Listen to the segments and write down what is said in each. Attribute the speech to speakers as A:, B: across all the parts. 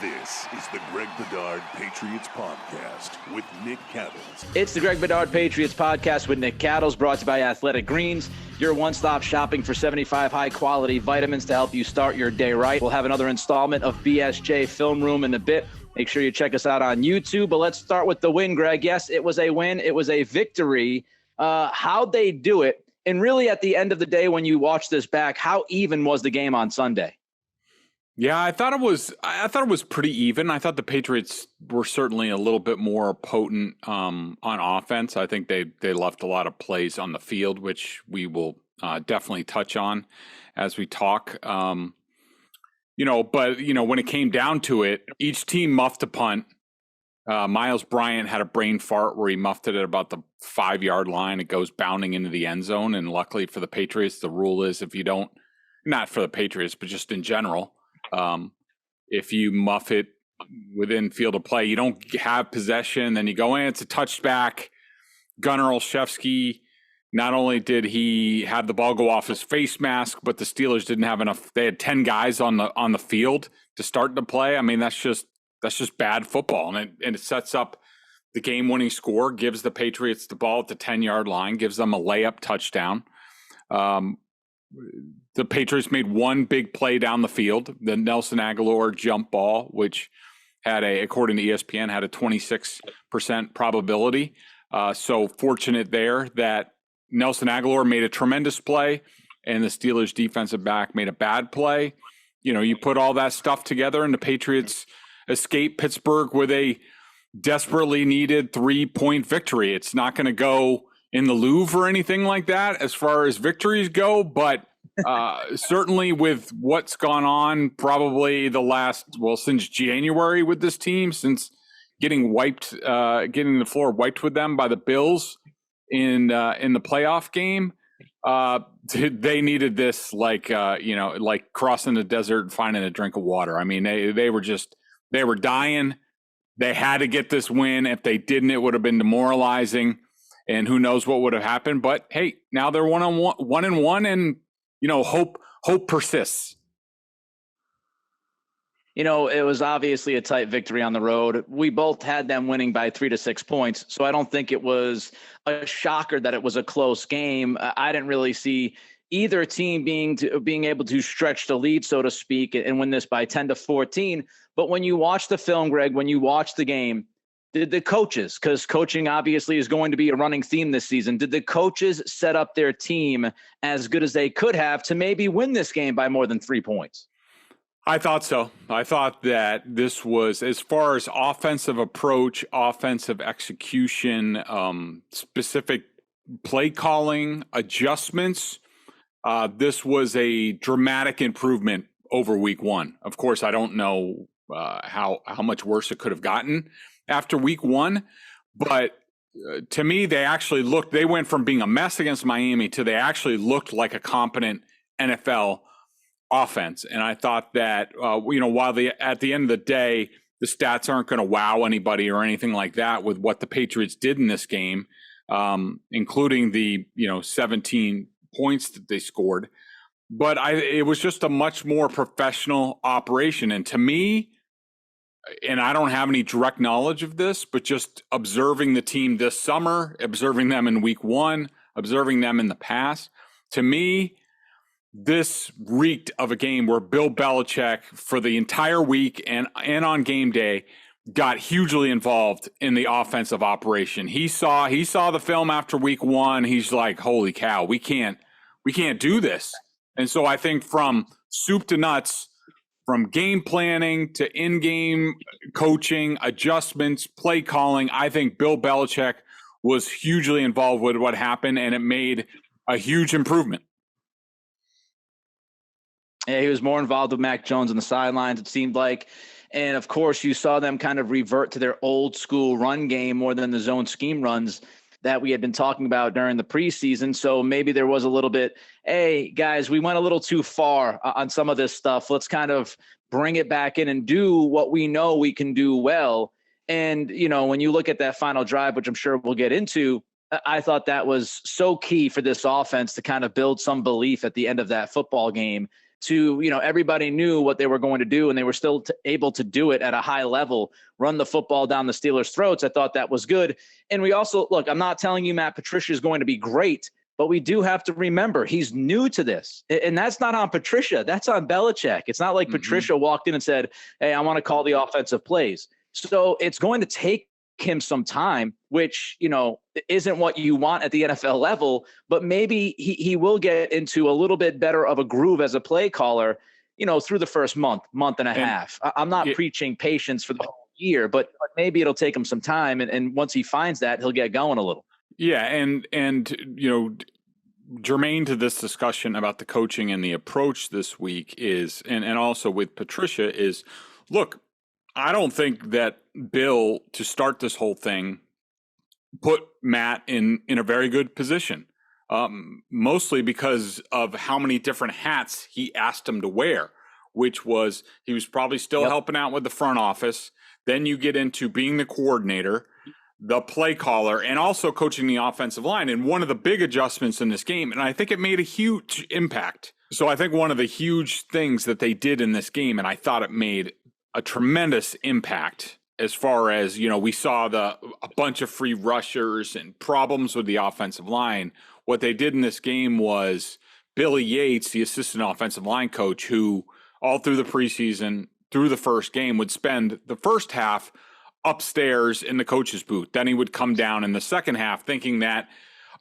A: This is the Greg Bedard Patriots Podcast with Nick Cattles.
B: It's the Greg Bedard Patriots Podcast with Nick Cattles, brought to you by Athletic Greens, your one-stop shopping for 75 high-quality vitamins to help you start your day right. We'll have another installment of BSJ Film Room in a bit. Make sure you check us out on YouTube. But let's start with the win, Greg. Yes, it was a win. It was a victory. How'd they do it? And really, at the end of the day, when you watch this back, how even was the game on Sunday?
C: Yeah, I thought it was pretty even. I thought the Patriots were certainly a little bit more potent on offense. I think they left a lot of plays on the field, which we will definitely touch on as we talk. But when it came down to it, each team muffed a punt. Miles Bryant had a brain fart where he muffed it at about the 5-yard line. It goes bounding into the end zone, and luckily for the Patriots, the rule is if you don't, not for the Patriots, but just in general. If you muff it within field of play, you don't have possession, then you go in, it's a touchback. Gunnar Olszewski, not only did he have the ball go off his face mask, but the Steelers didn't have enough. They had 10 guys on the field to start the play. I mean, that's just bad football. And it sets up the game-winning score, gives the Patriots the ball at the 10-yard line, gives them a layup touchdown. The Patriots made one big play down the field, the Nelson Agholor jump ball, which had according to ESPN, had a 26% probability. So fortunate there that Nelson Agholor made a tremendous play and the Steelers defensive back made a bad play. You put all that stuff together and the Patriots escape Pittsburgh with a desperately needed 3-point victory. It's not going to go in the Louvre or anything like that as far as victories go, but certainly with what's gone on probably since January with this team, since getting the floor wiped with them by the Bills in the playoff game, they needed this like crossing the desert and finding a drink of water. I mean, they were dying. They had to get this win. If they didn't, it would have been demoralizing. And who knows what would have happened? But hey, now they're 1-1, and hope persists.
B: It was obviously a tight victory on the road. We both had them winning by 3 to 6 points, so I don't think it was a shocker that it was a close game. I didn't really see either team being able to stretch the lead, so to speak, and win this by 10 to 14. But when you watch the film, Greg, when you watch the game, did the coaches, because coaching obviously is going to be a running theme this season, did the coaches set up their team as good as they could have to maybe win this game by more than 3 points?
C: I thought so. I thought that this was, as far as offensive approach, offensive execution, specific play calling, adjustments, this was a dramatic improvement over week one. Of course, I don't know how much worse it could have gotten after week one, but to me, they went from being a mess against Miami to they actually looked like a competent NFL offense. And I thought that, while at the end of the day, the stats aren't going to wow anybody or anything like that with what the Patriots did in this game, including the, 17 points that they scored. But it was just a much more professional operation. And to me, and I don't have any direct knowledge of this, but just observing the team this summer, observing them in week one, observing them in the past, to me, this reeked of a game where Bill Belichick for the entire week and on game day got hugely involved in the offensive operation. He saw the film after week one. He's like, holy cow, we can't do this. And so I think from soup to nuts, from game planning to in-game coaching, adjustments, play calling, I think Bill Belichick was hugely involved with what happened, and it made a huge improvement.
B: Yeah, he was more involved with Mac Jones on the sidelines, it seemed like. And, of course, you saw them kind of revert to their old-school run game more than the zone scheme runs that we had been talking about during the preseason. So maybe there was a little bit, hey, guys, we went a little too far on some of this stuff. Let's kind of bring it back in and do what we know we can do well. And, when you look at that final drive, which I'm sure we'll get into, I thought that was so key for this offense to kind of build some belief at the end of that football game to, everybody knew what they were going to do and they were still able to do it at a high level, run the football down the Steelers' throats. I thought that was good. And we also, look, I'm not telling you Matt Patricia is going to be great, but we do have to remember he's new to this. And that's not on Patricia. That's on Belichick. It's not like Patricia walked in and said, hey, I want to call the offensive plays. So it's going to take him some time, which, isn't what you want at the NFL level, but maybe he will get into a little bit better of a groove as a play caller, through the first month and a half. I'm not preaching patience for the whole year, but maybe it'll take him some time. And once he finds that, he'll get going a little.
C: Yeah. And germane to this discussion about the coaching and the approach this week is, and also with Patricia is, look, I don't think that Bill, to start this whole thing, put Matt in a very good position, mostly because of how many different hats he asked him to wear, which was he was probably still helping out with the front office. Then you get into being the coordinator, the play caller, and also coaching the offensive line. And one of the big adjustments in this game, and I think it made a huge impact. So I think one of the huge things that they did in this game, and I thought it made a tremendous impact as far as, we saw a bunch of free rushers and problems with the offensive line. What they did in this game was Billy Yates, the assistant offensive line coach, who all through the preseason, through the first game, would spend the first half upstairs in the coach's booth. Then he would come down in the second half thinking that,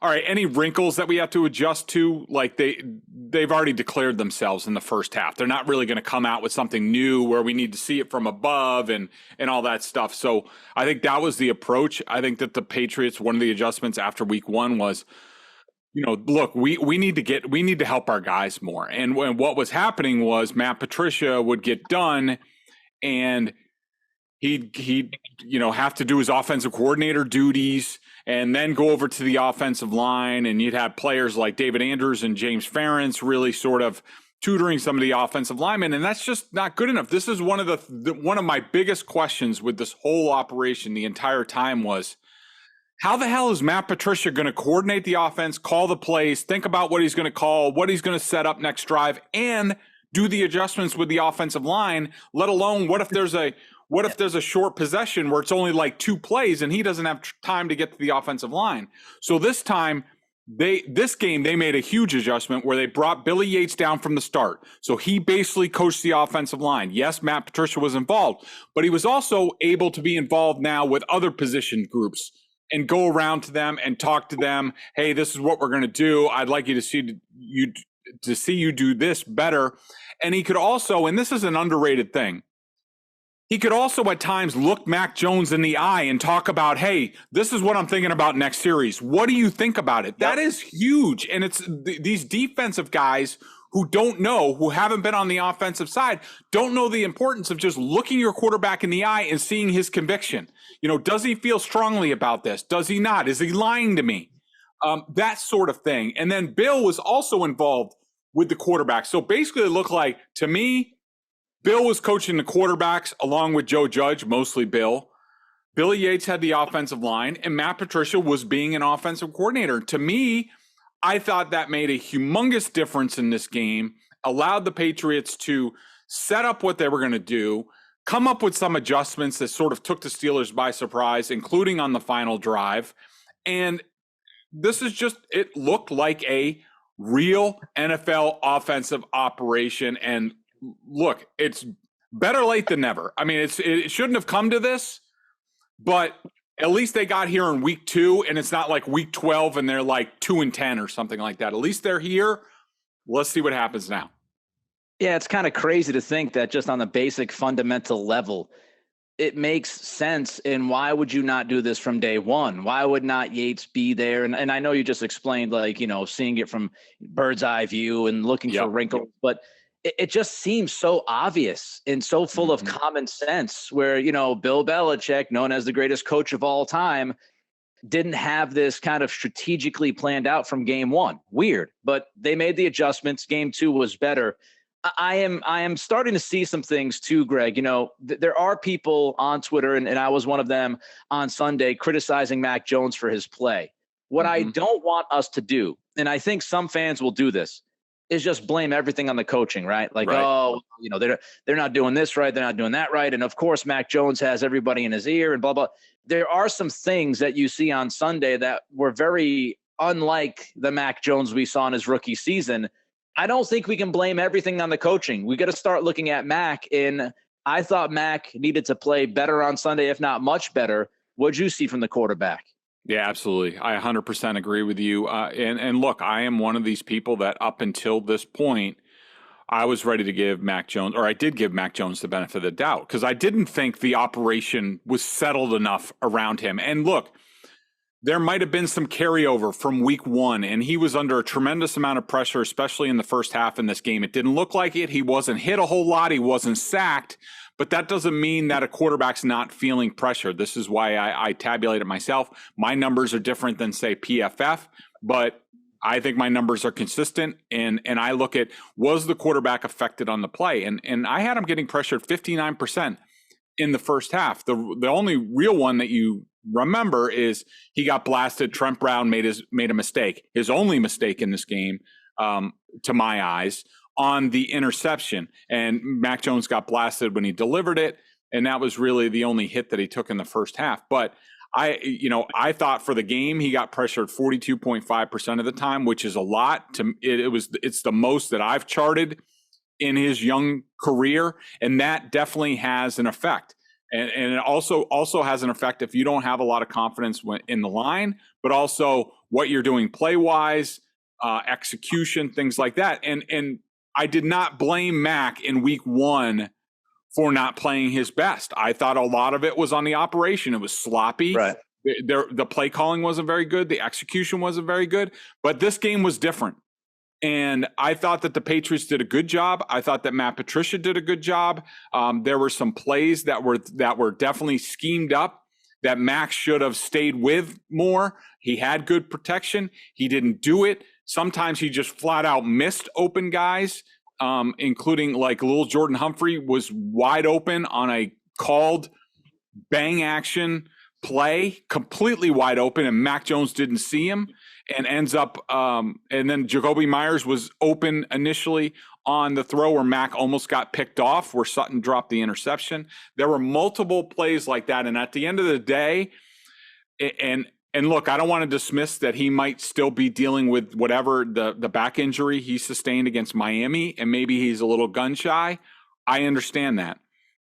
C: all right, any wrinkles that we have to adjust to, like they've already declared themselves in the first half. They're not really going to come out with something new where we need to see it from above and all that stuff. So I think that was the approach. I think that the Patriots, one of the adjustments after week one was, look, we need to help our guys more. And what was happening was Matt Patricia would get done and he'd have to do his offensive coordinator duties and then go over to the offensive line, and you'd have players like David Andrews and James Ferentz really sort of tutoring some of the offensive linemen, and that's just not good enough. This is one of my biggest questions with this whole operation the entire time was, how the hell is Matt Patricia going to coordinate the offense, call the plays, think about what he's going to call, what he's going to set up next drive, and do the adjustments with the offensive line, let alone what if there's a short possession where it's only like 2 plays and he doesn't have time to get to the offensive line? So this time, this game, they made a huge adjustment where they brought Billy Yates down from the start. So he basically coached the offensive line. Yes, Matt Patricia was involved, but he was also able to be involved now with other position groups and go around to them and talk to them. Hey, this is what we're going to do. I'd like you to see you do this better. And he could also, and this is an underrated thing, he could also at times look Mac Jones in the eye and talk about, hey, this is what I'm thinking about next series. What do you think about it? Yep. That is huge. And it's these defensive guys who haven't been on the offensive side, don't know the importance of just looking your quarterback in the eye and seeing his conviction. Does he feel strongly about this? Does he not? Is he lying to me? That sort of thing. And then Bill was also involved with the quarterback. So basically it looked like, to me, Bill was coaching the quarterbacks along with Joe Judge, mostly Bill. Billy Yates had the offensive line, and Matt Patricia was being an offensive coordinator. To me, I thought that made a humongous difference in this game, allowed the Patriots to set up what they were going to do, come up with some adjustments that sort of took the Steelers by surprise, including on the final drive. And this is just, it looked like a real NFL offensive operation. And look, it's better late than never. I mean, it shouldn't have come to this, but at least they got here in week 2, and it's not like week 12 and they're like 2-10 or something like that. At least they're here. Let's see what happens now.
B: Yeah, it's kind of crazy to think that just on the basic fundamental level, it makes sense. And why would you not do this from day one? Why would not Yates be there? And I know you just explained, like, seeing it from bird's eye view and looking for wrinkles, but it just seems so obvious and so full of common sense where, Bill Belichick, known as the greatest coach of all time, didn't have this kind of strategically planned out from game 1. Weird, but they made the adjustments. Game 2 was better. I am starting to see some things too, Greg. There are people on Twitter, and I was one of them on Sunday, criticizing Mac Jones for his play. What I don't want us to do, and I think some fans will do this, is just blame everything on the coaching, right? Like,
C: Right.
B: oh, they're not doing this right. They're not doing that right. And of course, Mac Jones has everybody in his ear and blah, blah. There are some things that you see on Sunday that were very unlike the Mac Jones we saw in his rookie season. I don't think we can blame everything on the coaching. We got to start looking at Mac. And I thought Mac needed to play better on Sunday, if not much better. What'd you see from the quarterback?
C: Yeah, absolutely. I 100% agree with you. And look, I am one of these people that up until this point, I was ready to give Mac Jones, or I did give Mac Jones the benefit of the doubt, because I didn't think the operation was settled enough around him. And look, there might have been some carryover from week one, and he was under a tremendous amount of pressure, especially in the first half in this game. It didn't look like it. He wasn't hit a whole lot. He wasn't sacked. But that doesn't mean that a quarterback's not feeling pressure. This is why I tabulate it myself. My numbers are different than, say, PFF, but I think my numbers are consistent. And I look at, was the quarterback affected on the play? And I had him getting pressured 59% in the first half. The only real one that you remember is he got blasted. Trent Brown made a mistake, his only mistake in this game, to my eyes, on the interception, and Mac Jones got blasted when he delivered it, and that was really the only hit that he took in the first half. But I thought for the game he got pressured 42.5% of the time, which is a lot. It's the most that I've charted in his young career, and that definitely has an effect. And it also has an effect if you don't have a lot of confidence in the line, but also what you're doing play wise, execution, things like that. And I did not blame Mac in week one for not playing his best. I thought a lot of it was on the operation. It was sloppy.
B: Right.
C: The play calling wasn't very good. The execution wasn't very good. But this game was different. And I thought that the Patriots did a good job. I thought that Matt Patricia did a good job. There were some plays that were definitely schemed up that Mac should have stayed with more. He had good protection. He didn't do it. Sometimes he just flat out missed open guys, including like little Jordan Humphrey was wide open on a called bang action play, completely wide open, and Mac Jones didn't see him and ends up and then Jacoby Myers was open initially on the throw where Mac almost got picked off, where Sutton dropped the interception. There were multiple plays like that. And at the end of the day, and look, I don't want to dismiss that he might still be dealing with whatever the back injury he sustained against Miami, and maybe he's a little gun shy. I understand that.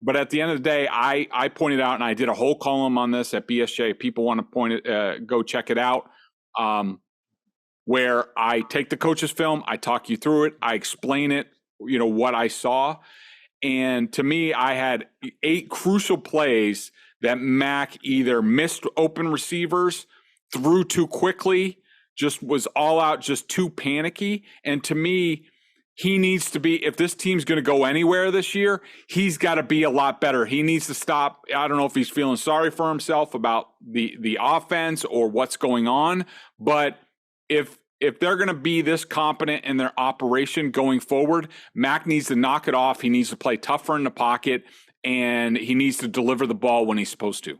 C: But at the end of the day, I pointed out, and I did a whole column on this at BSJ. If people want to go check it out, where I take the coach's film, I talk you through it, I explain it, what I saw. And to me, I had 8 crucial plays that Mac either missed open receivers, threw too quickly, just was all out, just too panicky. And to me, he needs to be, if this team's going to go anywhere this year, he's got to be a lot better. He needs to stop. I don't know if he's feeling sorry for himself about the offense or what's going on, but if they're going to be this competent in their operation going forward, Mac needs to knock it off. He needs to play tougher in the pocket, and he needs to deliver the ball when he's supposed to.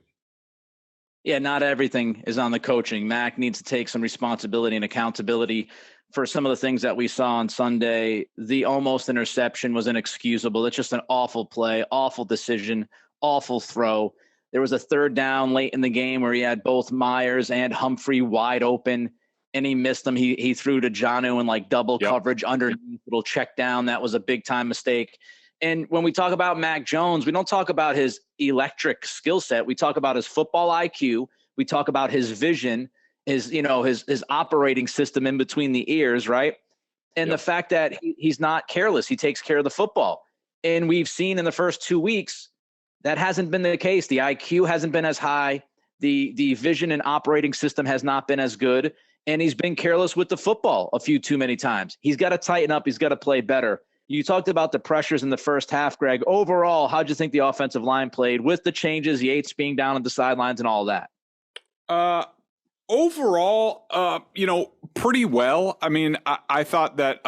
B: Yeah, not everything is on the coaching. Mac needs to take some responsibility and accountability for some of the things that we saw on Sunday. The almost interception was inexcusable. It's just an awful play, awful decision, awful throw. There was a third down late in the game where he had both Myers and Humphrey wide open, and he missed them. He threw to Jonnu in like double coverage underneath, little check down. That was a big time mistake. And when we talk about Mac Jones, we don't talk about his electric skill set. We talk about his football IQ. We talk about his vision, his operating system in between the ears, right? And the fact that he's not careless. He takes care of the football. And we've seen in the first 2 weeks that hasn't been the case. The IQ hasn't been as high. The vision and operating system has not been as good. And he's been careless with the football a few too many times. He's got to tighten up. He's got to play better. You talked about the pressures in the first half, Greg. Overall, how'd you think the offensive line played with the changes, Yates being down on the sidelines and all that?
C: Overall, pretty well. I mean, I thought that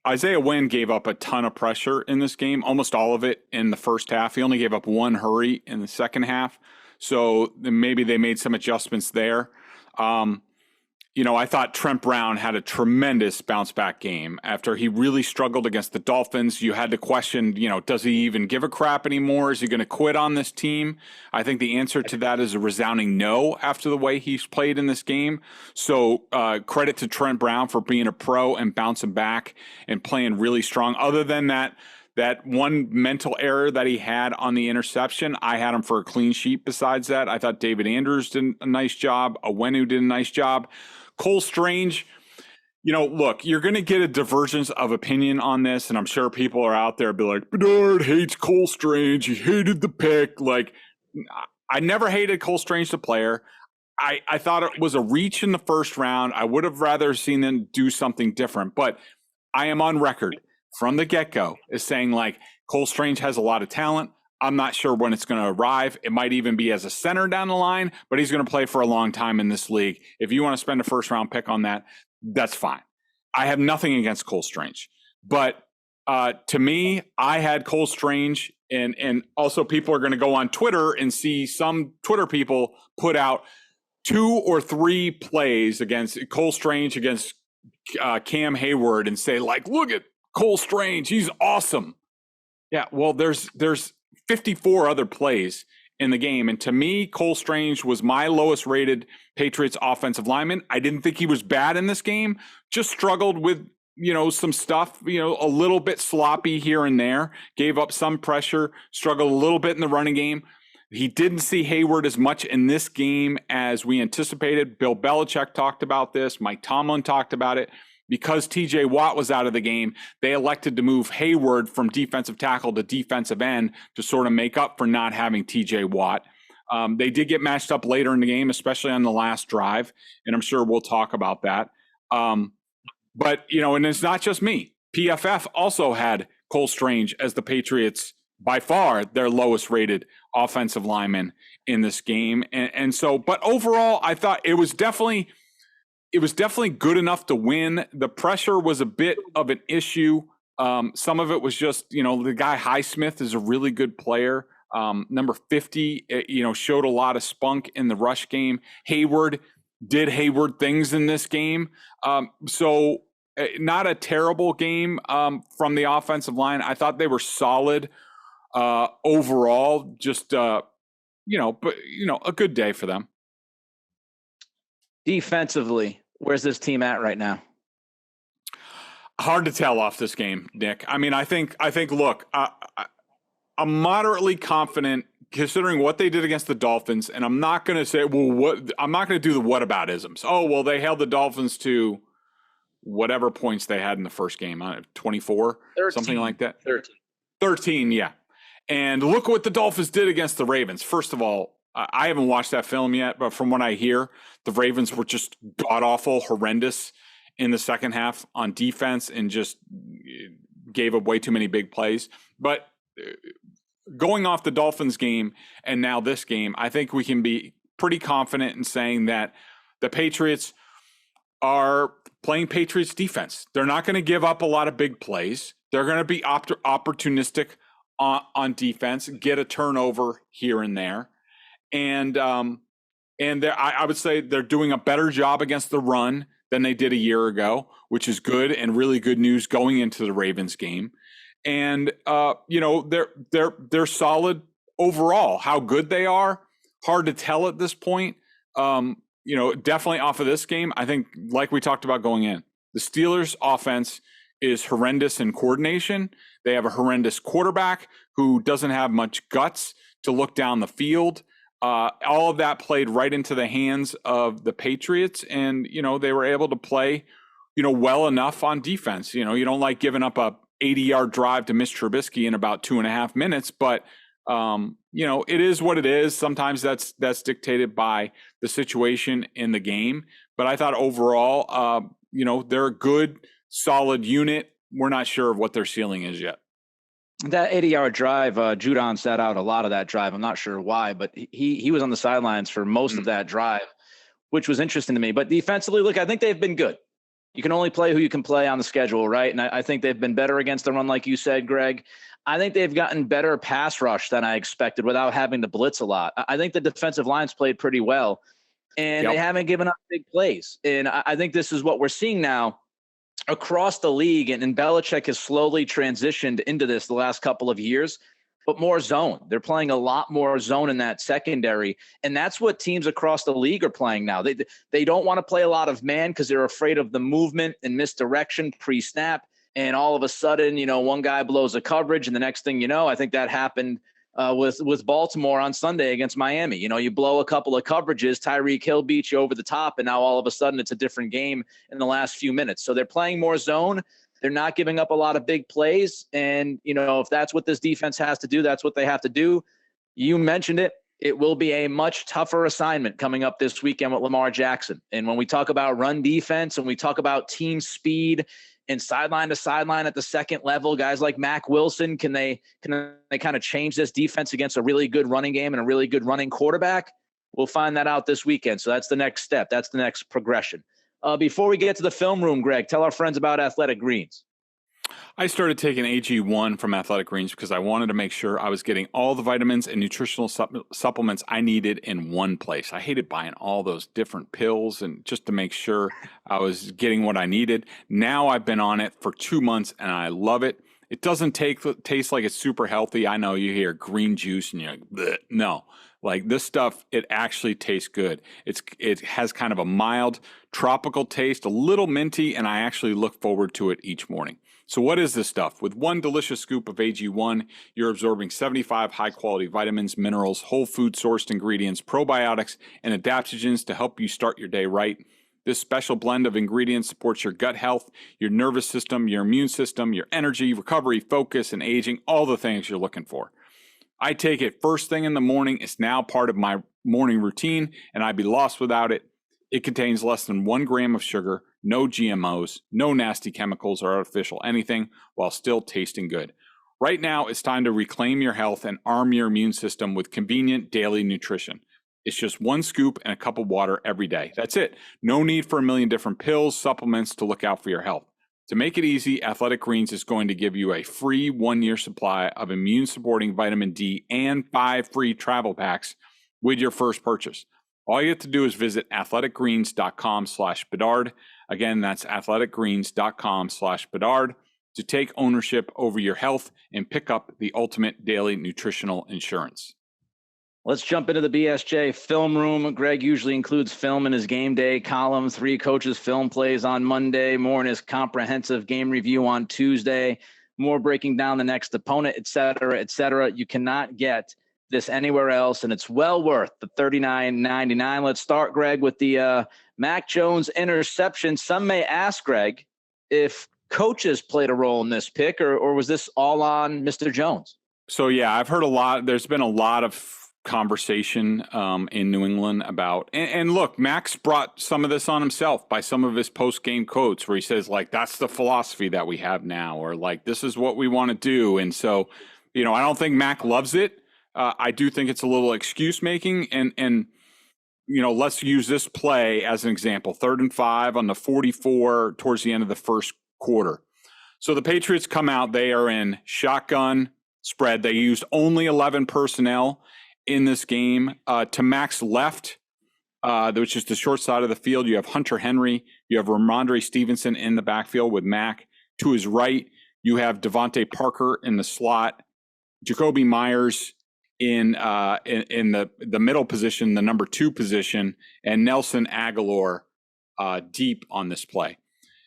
C: Isaiah Wynn gave up a ton of pressure in this game, almost all of it in the first half. He only gave up one hurry in the second half. So maybe they made some adjustments there. I thought Trent Brown had a tremendous bounce back game after he really struggled against the Dolphins. You had to question, does he even give a crap anymore? Is he going to quit on this team? I think the answer to that is a resounding no after the way he's played in this game. So credit to Trent Brown for being a pro and bouncing back and playing really strong. Other than that one mental error that he had on the interception, I had him for a clean sheet. Besides that, I thought David Andrews did a nice job. Owenu did a nice job. Cole Strange, look, you're going to get a divergence of opinion on this, and I'm sure people are out there be like, Bedard hates Cole Strange. He hated the pick. Like, I never hated Cole Strange, the player. I thought it was a reach in the first round. I would have rather seen them do something different, but I am on record from the get-go as saying, like, Cole Strange has a lot of talent. I'm not sure when it's going to arrive. It might even be as a center down the line, but he's going to play for a long time in this league. If you want to spend a first-round pick on that, that's fine. I have nothing against Cole Strange. But to me, I had Cole Strange, and also people are going to go on Twitter and see some Twitter people put out 2 or 3 plays against Cole Strange against Cam Hayward and say, like, look at Cole Strange, he's awesome. Yeah, well, there's 54 other plays in the game. And to me, Cole Strange was my lowest rated Patriots offensive lineman. I didn't think he was bad in this game, just struggled with, some stuff, a little bit sloppy here and there, gave up some pressure, struggled a little bit in the running game. He didn't see Hayward as much in this game as we anticipated. Bill Belichick talked about this. Mike Tomlin talked about it. Because TJ Watt was out of the game, they elected to move Hayward from defensive tackle to defensive end to sort of make up for not having TJ Watt. They did get matched up later in the game, especially on the last drive, and I'm sure we'll talk about that. But, and it's not just me. PFF also had Cole Strange as the Patriots, by far, their lowest rated offensive lineman in this game. And so, but overall, I thought it was definitely good enough to win. The pressure was a bit of an issue. Some of it was just, the guy Highsmith is a really good player. Number 50, showed a lot of spunk in the rush game. Hayward did Hayward things in this game. So not a terrible game from the offensive line. I thought they were solid overall. Just, a good day for them.
B: Defensively, where's this team at right now?
C: Hard to tell off this game, Nick. I mean, I think. Look, I'm moderately confident considering what they did against the Dolphins, and I'm not going to say, I'm not going to do the whataboutisms. Oh, well, they held the Dolphins to whatever points they had in the first game, 24, 13, something like that. 13, yeah. And look what the Dolphins did against the Ravens. First of all, I haven't watched that film yet, but from what I hear, the Ravens were just god-awful, horrendous in the second half on defense and just gave up way too many big plays. But going off the Dolphins game and now this game, I think we can be pretty confident in saying that the Patriots are playing Patriots defense. They're not going to give up a lot of big plays. They're going to be opportunistic on defense, get a turnover here and there. And I would say they're doing a better job against the run than they did a year ago, which is good and really good news going into the Ravens game. And they're solid overall. How good they are, hard to tell at this point. Definitely off of this game, I think, like we talked about going in, the Steelers' offense is horrendous in coordination. They have a horrendous quarterback who doesn't have much guts to look down the field. All of that played right into the hands of the Patriots, and they were able to play well enough on defense. You don't like giving up a 80-yard drive to Mitch Trubisky in about 2.5 minutes, but it is what it is. Sometimes that's dictated by the situation in the game. But I thought overall, they're a good, solid unit. We're not sure of what their ceiling is yet.
B: That 80-yard drive, Judon sat out a lot of that drive. I'm not sure why, but he was on the sidelines for most of that drive, which was interesting to me. But defensively, look, I think they've been good. You can only play who you can play on the schedule, right? And I think they've been better against the run, like you said, Greg. I think they've gotten better pass rush than I expected without having to blitz a lot. I think the defensive line's played pretty well. and they haven't given up big plays. And I think this is what we're seeing now across the league. And Belichick has slowly transitioned into this the last couple of years, but more zone. They're playing a lot more zone in that secondary. And that's what teams across the league are playing now. They don't want to play a lot of man because they're afraid of the movement and misdirection pre-snap. And all of a sudden, one guy blows a coverage, and the next thing you know, I think that happened with Baltimore on Sunday against Miami. You blow a couple of coverages, Tyreek Hill beats you over the top, and now all of a sudden it's a different game in the last few minutes. So they're playing more zone. They're not giving up a lot of big plays. And, if that's what this defense has to do, that's what they have to do. You mentioned it. It will be a much tougher assignment coming up this weekend with Lamar Jackson. And when we talk about run defense and we talk about team speed and sideline to sideline at the second level, guys like Mac Wilson, can they kind of change this defense against a really good running game and a really good running quarterback? We'll find that out this weekend. So that's the next step. That's the next progression. Before we get to the film room, Greg, tell our friends about Athletic Greens.
C: I started taking AG1 from Athletic Greens because I wanted to make sure I was getting all the vitamins and nutritional supplements I needed in one place. I hated buying all those different pills, and just to make sure I was getting what I needed. Now I've been on it for 2 months and I love it. It doesn't taste like it's super healthy. I know you hear green juice and you're like, bleh. No. Like this stuff, it actually tastes good. It has kind of a mild tropical taste, a little minty, and I actually look forward to it each morning. So what is this stuff? With one delicious scoop of AG1, you're absorbing 75 high-quality vitamins, minerals, whole food-sourced ingredients, probiotics, and adaptogens to help you start your day right. This special blend of ingredients supports your gut health, your nervous system, your immune system, your energy, recovery, focus, and aging, all the things you're looking for. I take it first thing in the morning. It's now part of my morning routine, and I'd be lost without it. It contains less than 1 gram of sugar, no GMOs, no nasty chemicals or artificial anything, while still tasting good. Right now, it's time to reclaim your health and arm your immune system with convenient daily nutrition. It's just 1 scoop and a cup of water every day. That's it. No need for a million different pills, supplements to look out for your health. To make it easy, Athletic Greens is going to give you a free 1-year supply of immune-supporting vitamin D and 5 free travel packs with your first purchase. All you have to do is visit athleticgreens.com/Bedard. Again, that's athleticgreens.com/Bedard to take ownership over your health and pick up the ultimate daily nutritional insurance.
B: Let's jump into the BSJ Film Room. Greg usually includes film in his game day column, 3 coaches' film plays on Monday, more in his comprehensive game review on Tuesday, more breaking down the next opponent, et cetera, et cetera. You cannot get this anywhere else, and it's well worth the $39.99. Let's start, Greg, with the Mac Jones interception. Some may ask, Greg, if coaches played a role in this pick, or was this all on Mr. Jones?
C: So, yeah, I've heard a lot. There's been a lot of conversation in New England about, and look, Max brought some of this on himself by some of his post-game quotes where he says, like, that's the philosophy that we have now, or like, this is what we want to do. And so, I don't think Mac loves it. I do think it's a little excuse making, and let's use this play as an example. 3rd and 5 on the 44 towards the end of the first quarter. So the Patriots come out, they are in shotgun spread. They used only 11 personnel in this game. To Mac's left, which is the short side of the field, you have Hunter Henry, you have Ramondre Stevenson in the backfield with Mac. To his right, you have Devontae Parker in the slot, Jacoby Myers in the middle position, the number 2 position, and Nelson Aguilar deep on this play.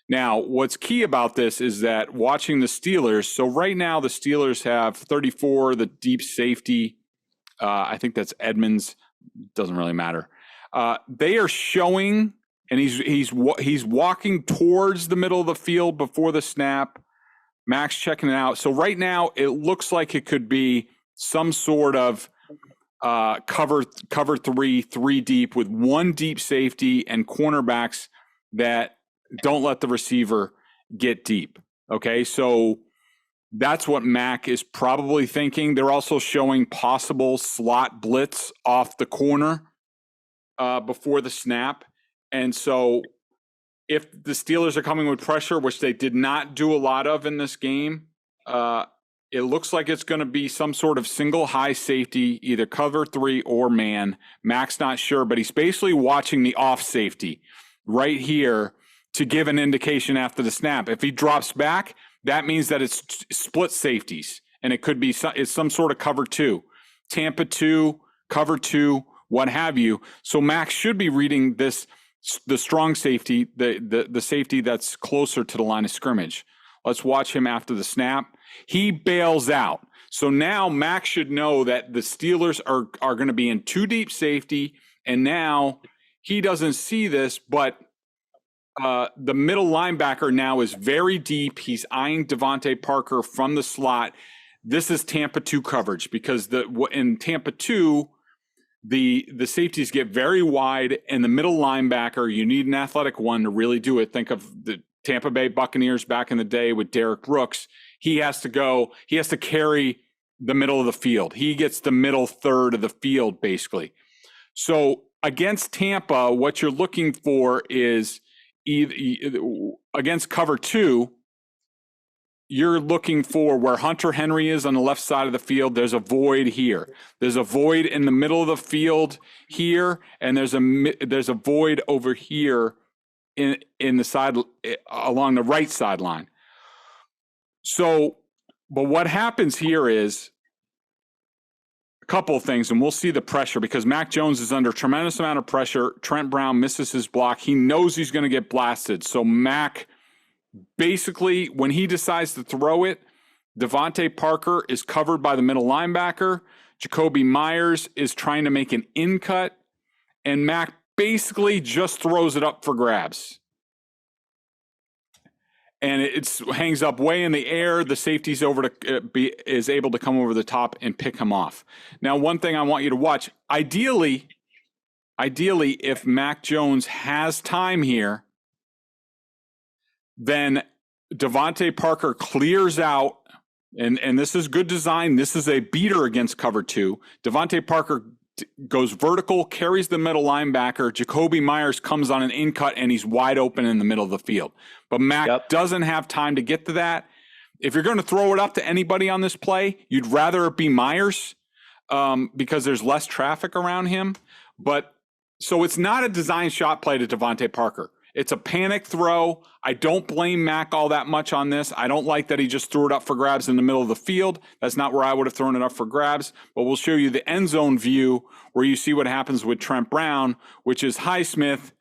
C: Now, what's key about this is that watching the Steelers, so right now the Steelers have 34, the deep safety, I think that's Edmonds, doesn't really matter. They are showing, and he's walking towards the middle of the field before the snap. Max checking it out. So right now it looks like it could be some sort of cover 3 deep with 1 deep safety and cornerbacks that don't let the receiver get deep. Okay, so that's what Mac is probably thinking. They're also showing possible slot blitz off the corner before the snap. And so if the Steelers are coming with pressure, which they did not do a lot of in this game, It looks like it's going to be some sort of single high safety, either cover 3 or man. Mac's not sure, but he's basically watching the off safety right here to give an indication after the snap. If he drops back, that means that it's split safeties, and it could be it's some sort of cover 2, Tampa 2, cover 2, what have you. So Mac should be reading this, the strong safety, the safety that's closer to the line of scrimmage. Let's watch him after the snap. He bails out. So now Mac should know that the Steelers are going to be in 2 deep safety, and now he doesn't see this, but the middle linebacker now is very deep. He's eyeing Devontae Parker from the slot. This is Tampa 2 coverage because in Tampa 2, the safeties get very wide, and the middle linebacker, you need an athletic one to really do it. Think of the Tampa Bay Buccaneers back in the day with Derek Brooks. He has to carry the middle of the field. He gets the middle third of the field, basically. So against Tampa, what you're looking for is against cover 2, you're looking for where Hunter Henry is on the left side of the field. There's a void here. There's a void in the middle of the field here, and there's a void over here in the side along the right sideline. So, but what happens here is a couple of things, and we'll see the pressure because Mac Jones is under a tremendous amount of pressure. Trent Brown misses his block. He knows he's going to get blasted. So Mac, basically, when he decides to throw it, Devontae Parker is covered by the middle linebacker. Jacoby Myers is trying to make an in cut, and Mac basically just throws it up for grabs. And it hangs up way in the air. The safety's is able to come over the top and pick him off. Now, one thing I want you to watch, ideally, if Mac Jones has time here, then Devontae Parker clears out, and this is good design. This is a beater against cover 2. Devontae Parker goes vertical, carries the middle linebacker. Jacoby Myers comes on an in cut, and he's wide open in the middle of the field. But Mac doesn't have time to get to that. If you're going to throw it up to anybody on this play, you'd rather it be Myers because there's less traffic around him. But so it's not a design shot play to Devontae Parker. It's a panic throw. I don't blame Mac all that much on this. I don't like that he just threw it up for grabs in the middle of the field. That's not where I would have thrown it up for grabs. But we'll show you the end zone view where you see what happens with Trent Brown, which is Highsmith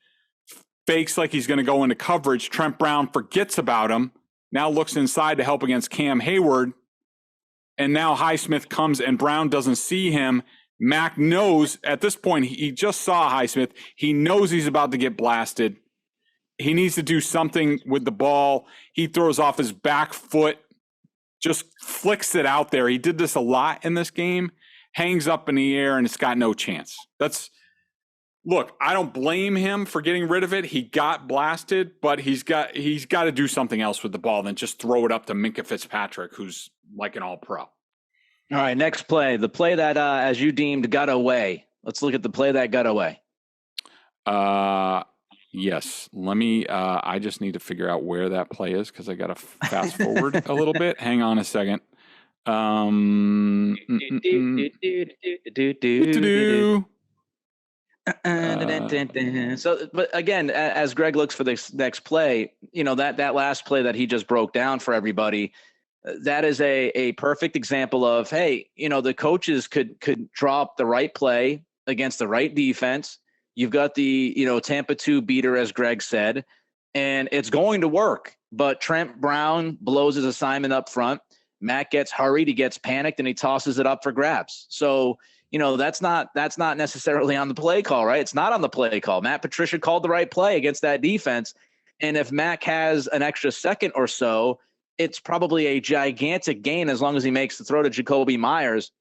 C: fakes like he's going to go into coverage. Trent Brown forgets about him, now looks inside to help against Cam Hayward. And now Highsmith comes and Brown doesn't see him. Mac knows at this point, he just saw Highsmith. He knows he's about to get blasted. He needs to do something with the ball. He throws off his back foot, just flicks it out there. He did this a lot in this game, hangs up in the air, and it's got no chance. Look, I don't blame him for getting rid of it. He got blasted, but he's got to do something else with the ball than just throw it up to Minkah Fitzpatrick, who's like an all-pro.
B: All right, next play. The play that, as you deemed, got away. Let's look at the play that got away.
C: Yes. Let me, I just need to figure out where that play is because I got to fast forward a little bit. Hang on a second. So, but again, as Greg looks for this next play, that last play that he just broke down for everybody, that is a perfect example of, hey, the coaches could draw up the right play against the right defense. You've got the, Tampa 2 beater, as Greg said, and it's going to work. But Trent Brown blows his assignment up front. Mac gets hurried. He gets panicked, and he tosses it up for grabs. So, that's not necessarily on the play call, right? It's not on the play call. Matt Patricia called the right play against that defense. And if Mac has an extra second or so, it's probably a gigantic gain as long as he makes the throw to Jacoby Myers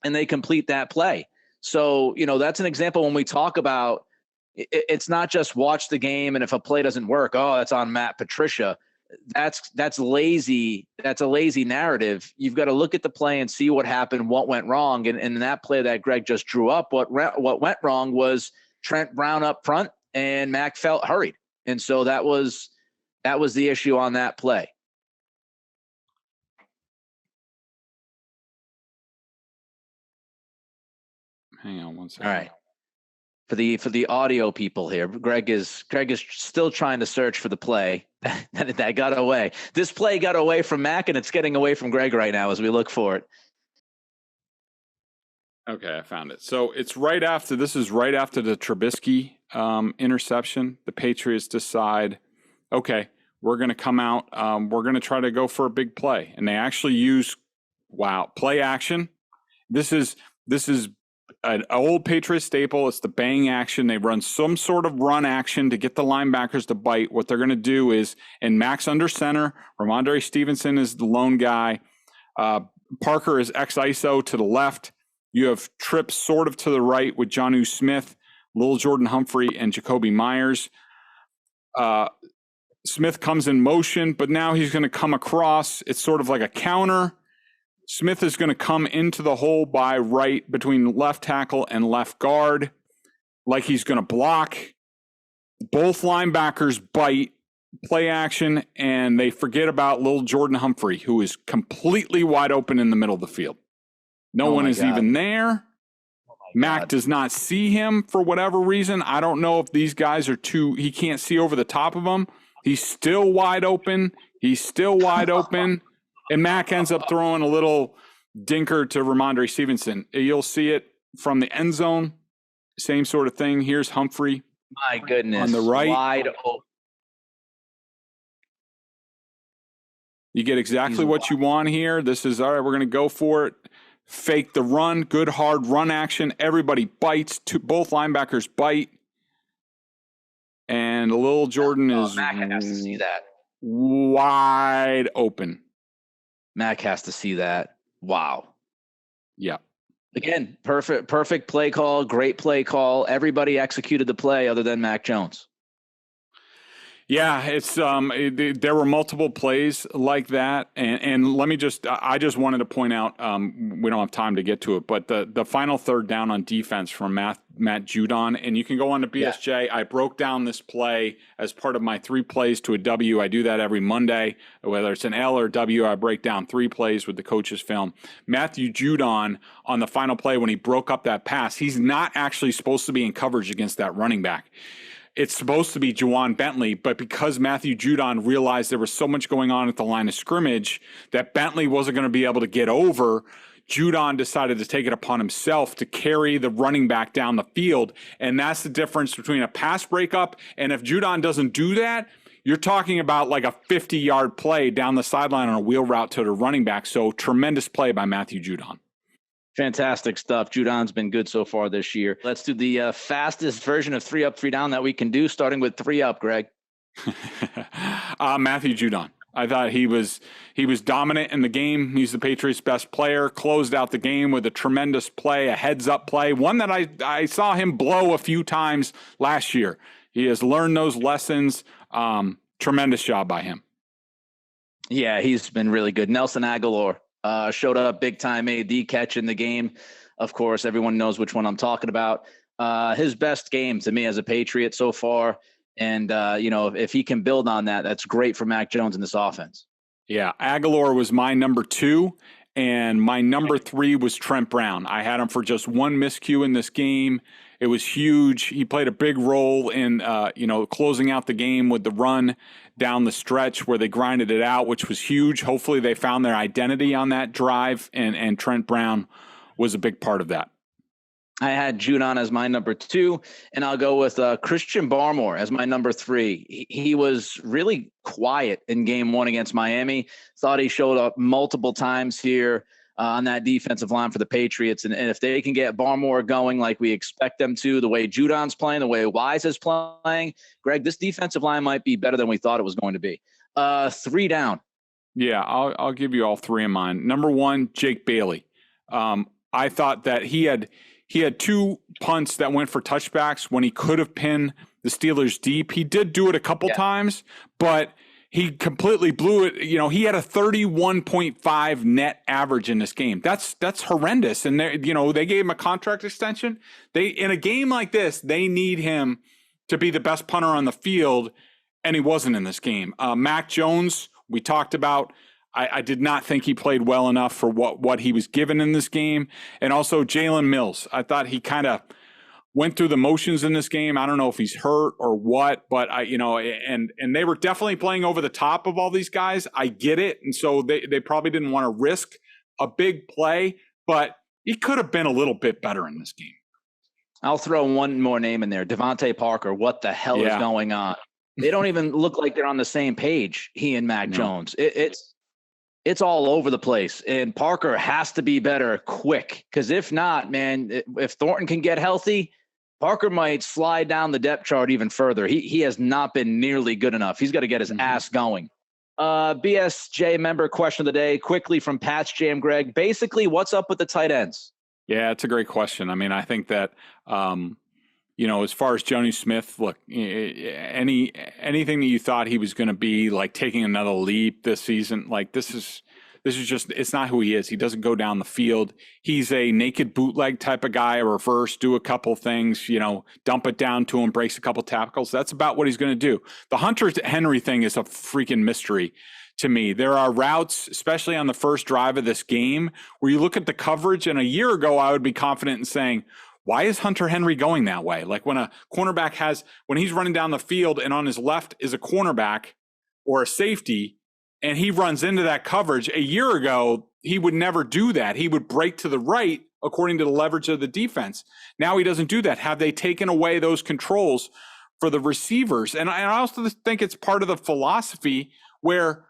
C: and they complete that play. So, that's an example when we talk about it's not just watch the game and if a play doesn't work, that's on Matt Patricia. That's lazy. That's a lazy narrative. You've got to look at the play and see what happened, what went wrong. And in that play that Greg just drew up, what went wrong was Trent Brown up front and Mac felt hurried. And so that was the issue on that play. Hang on one second.
B: All right. For the audio people here, Greg is still trying to search for the play that got away. This play got away from Mac, and it's getting away from Greg right now as we look for it.
C: Okay, I found it. So it's right after the Trubisky interception. The Patriots decide, okay, we're going to come out. We're going to try to go for a big play, and they actually use play action. This is an old Patriot staple. It's the bang action. They run some sort of run action to get the linebackers to bite. What they're going to do is, and Max under center, Ramondre Stevenson is the lone guy. Parker is ex-ISO to the left. You have Tripp sort of to the right with Jonnu Smith, Lil Jordan Humphrey, and Jacoby Myers. Smith comes in motion, but now he's going to come across. It's sort of like a counter. Smith is going to come into the hole by right between left tackle and left guard, like he's going to block. Both linebackers bite, play action, and they forget about Lil Jordan Humphrey, who is completely wide open in the middle of the field. No one is even there. Mac does not see him for whatever reason. I don't know if these guys are he can't see over the top of them. He's still wide open. And Mac ends up throwing a little dinker to Ramondre Stevenson. You'll see it from the end zone. Same sort of thing. Here's Humphrey.
B: My goodness.
C: On the right.
B: Wide open.
C: You get exactly what you want here. This is, all right, we're going to go for it. Fake the run. Good, hard run action. Everybody bites. Both linebackers bite. And Lil Jordan is
B: Mac has to see that.
C: Wide open.
B: Mac has to see that. Wow.
C: Yeah.
B: Again, perfect play call, great play call. Everybody executed the play other than Mac Jones.
C: Yeah, it's there were multiple plays like that, and let me I just wanted to point out, we don't have time to get to it, but the final third down on defense from Matt Judon, and you can go on to BSJ. Yeah. I broke down this play as part of my 3 plays to a W. I do that every Monday, whether it's an L or W. I break down 3 plays with the coach's film. Matthew Judon on the final play when he broke up that pass, he's not actually supposed to be in coverage against that running back. It's supposed to be Juwan Bentley, but because Matthew Judon realized there was so much going on at the line of scrimmage that Bentley wasn't going to be able to get over, Judon decided to take it upon himself to carry the running back down the field. And that's the difference between a pass breakup, and if Judon doesn't do that, you're talking about like a 50-yard play down the sideline on a wheel route to the running back. So tremendous play by Matthew Judon.
B: Fantastic stuff. Judon's been good so far this year. Let's do the fastest version of 3 up, 3 down that we can do, starting with 3 up, Greg.
C: Matthew Judon. I thought he was dominant in the game. He's the Patriots' best player. Closed out the game with a tremendous play, a heads-up play, one that I saw him blow a few times last year. He has learned those lessons. Tremendous job by him.
B: Yeah, he's been really good. Nelson Aguilar. Showed up big time, made the catch in the game. Of course, everyone knows which one I'm talking about. His best game to me as a Patriot so far. And, if he can build on that, that's great for Mac Jones in this offense.
C: Yeah, Aguilar was my number 2, and my number 3 was Trent Brown. I had him for just 1 miscue in this game. It was huge. He played a big role in, closing out the game with the run down the stretch where they grinded it out, which was huge. Hopefully they found their identity on that drive, and Trent Brown was a big part of that.
B: I had Judon as my number 2, and I'll go with Christian Barmore as my number 3. He was really quiet in game 1 against Miami. Thought he showed up multiple times here on that defensive line for the Patriots. And if they can get Barmore going like we expect them to, the way Judon's playing, the way Wise is playing, Greg, this defensive line might be better than we thought it was going to be. 3 down.
C: Yeah, I'll give you all 3 of mine. Number 1, Jake Bailey. I thought that he had 2 punts that went for touchbacks when he could have pinned the Steelers deep. He did do it a couple times, but he completely blew it. He had a 31.5 net average in this game. That's horrendous. And they gave him a contract extension. In a game like this, they need him to be the best punter on the field, and he wasn't in this game. Mac Jones, we talked about. I did not think he played well enough for what he was given in this game. And also Jalen Mills. I thought he kind of went through the motions in this game. I don't know if he's hurt or what, but and they were definitely playing over the top of all these guys. I get it. And so they probably didn't want to risk a big play, but he could have been a little bit better in this game.
B: I'll throw one more name in there. Devontae Parker. What the hell is going on? They don't even look like they're on the same page, he and Mac Jones. It's all over the place. And Parker has to be better quick, because if not, man, if Thornton can get healthy, Parker might slide down the depth chart even further. He has not been nearly good enough. He's got to get his ass going. BSJ member question of the day, quickly from Pat's Jam Greg. Basically, what's up with the tight ends?
C: Yeah, it's a great question. I mean, I think that, as far as Jonnu Smith, look, anything that you thought he was going to be, like taking another leap this season, like this is just, it's not who he is. He doesn't go down the field. He's a naked bootleg type of guy, a reverse, do a couple things, dump it down to him, breaks a couple tackles. That's about what he's going to do. The Hunter Henry thing is a freaking mystery to me. There are routes, especially on the first drive of this game, where you look at the coverage, and a year ago, I would be confident in saying, why is Hunter Henry going that way? Like when a cornerback when he's running down the field and on his left is a cornerback or a safety, and he runs into that coverage, a year ago, he would never do that. He would break to the right according to the leverage of the defense. Now he doesn't do that. Have they taken away those controls for the receivers? And I also think it's part of the philosophy where,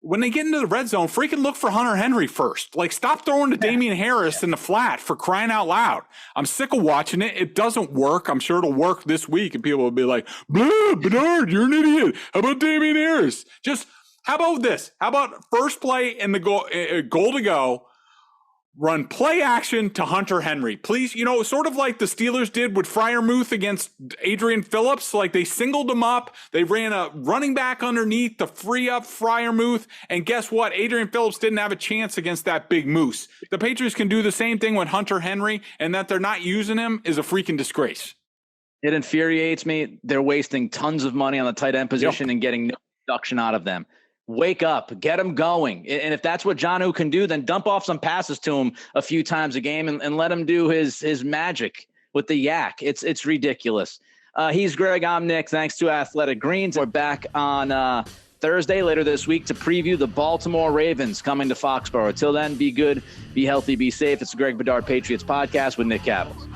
C: when they get into the red zone, freaking look for Hunter Henry first. Like, stop throwing to Damian Harris in the flat, for crying out loud. I'm sick of watching it. It doesn't work. I'm sure it'll work this week, and people will be like, Bedard, you're an idiot. How about Damian Harris? How about this? How about first play and the goal to go, run play action to Hunter Henry, please? Sort of like the Steelers did with Freiermuth against Adrian Phillips. Like, they singled him up. They ran a running back underneath to free up Freiermuth. And guess what? Adrian Phillips didn't have a chance against that big moose. The Patriots can do the same thing with Hunter Henry, and that they're not using him is a freaking disgrace.
B: It infuriates me. They're wasting tons of money on the tight end position and getting no production out of them. Wake up, get them going. And if that's what Jonnu can do, then dump off some passes to him a few times a game and let him do his magic with the yak. It's ridiculous. He's Greg, I'm Nick. Thanks to Athletic Greens. We're back on Thursday later this week to preview the Baltimore Ravens coming to Foxborough. Till then, be good, be healthy, be safe. It's the Greg Bedard Patriots Podcast with Nick Cavils.